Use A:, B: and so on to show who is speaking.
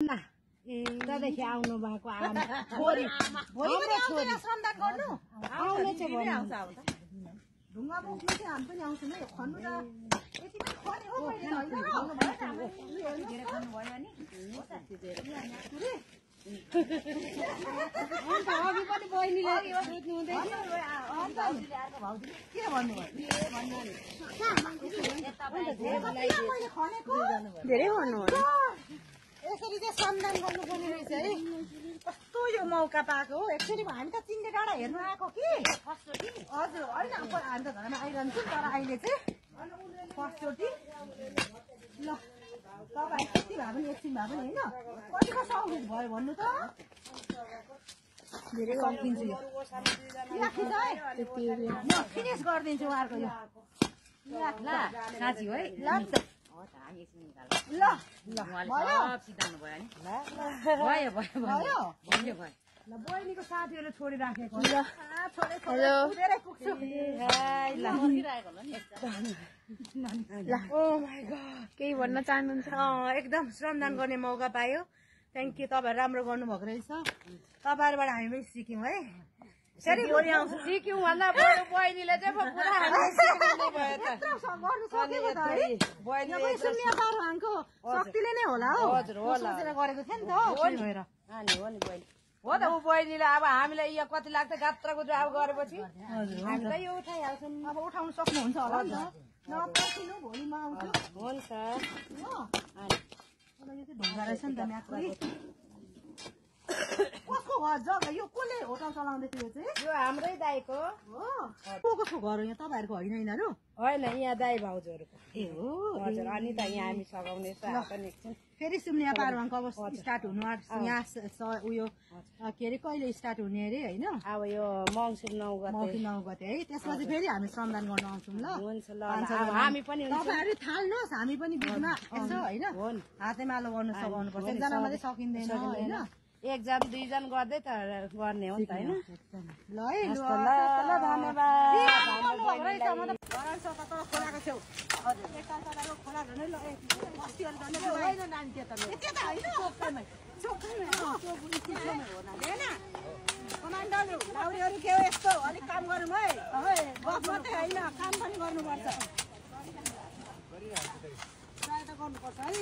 A: त्यहाँदेखि आउनु भएको आमा छोरी
B: श्रमदान गर्नु
A: आउने चाहिँ
B: ढुङ्गा बोक्नु चाहिँ हामी पनि आउँछौँ है खन्नु त यति पनि खने हो
A: अघि पनि बहिनीले सोध्नु हुँदै
B: के भन्नुभयो
A: धेरै भन्नु
B: यसरी चाहिँ श्रमदान गर्नुपर्ने रहेछ है कस्तो यो मौका पाएको हो एक्चुअली हामी त चिन्ने डाँडा हेर्नु आएको कि हजुर होइन हामी त घरमा आइरहन्छौँ तर अहिले चाहिँ फर्स्टचोटि ल तपाईँ कति भए पनि एकछिन भए पनि होइन कतिको सहयोग भयो भन्नु त धेरै सकिदिन्छु यो म फिनिस गरिदिन्छु उहाँहरूको यो
A: साँच्ची है
B: ल
A: ल बहिनीको साथीहरू छोडिराखेको
C: केही भन्न चाहनुहुन्छ?
B: एकदम श्रमदान गर्ने मौका पायो थ्याङ्क यू तपाईँहरू राम्रो गर्नुभएको रहेछ तपाईँहरूबाट हामी पनि सिक्यौँ है
A: सिक्यौँ भन्दा बहिनीले चाहिँ
B: शक्तिले नै होला हो सोचेर गरेको थियो नि त
A: हो त ऊ बहिनीले अब हामीलाई यो कति लाग्छ गात्र गुत्र अब गरेपछि हामीलाई यो उठाइहाल्छौँ
B: अब उठाउनु सक्नुहुन्छ होला नि त नपर्खिनु भोलि म आउँछु
A: हुन्छ
B: ढुङ्गा रहेछ नि त म्याथको कसको घर जग्गा यो कसले होटल चलाउँदै थियो चाहिँ
A: यो हाम्रै दाईको
B: हो कसको घर हो यहाँ तपाईँहरूको होइन यिनीहरू
A: होइन यहाँ दाई भाउजूहरूको
B: ए हो
A: हजुर अनि त यहाँ हामी सघाउने
B: फेरि सुम्निया पारुवाङको अब स्टार्ट हुनु यहाँ उयो के अरे कहिले स्टार्ट हुने अरे होइन
A: अब यो मङ्सिर 9
B: गते है त्यसपछि फेरि हामी श्रमदान गर्न आउँछौँ ल
A: हुन्छ ल हामी पनि
B: तपाईँहरू थाल्नुहोस् हामी पनि बिचमा यसो होइन हातेमालो गर्नु सघाउनु पर्छ एकजना मात्रै सकिँदैन होइन
A: एकजना दुईजना गर्दै त गर्ने हो नि त होइन
B: ल है खोलाको छेउ खोला कमान्डरहरू लाउरीहरू के हो यस्तो अलिक काम गरौँ है गफ मात्रै होइन काम पनि गर्नुपर्छ सहायता गर्नुपर्छ है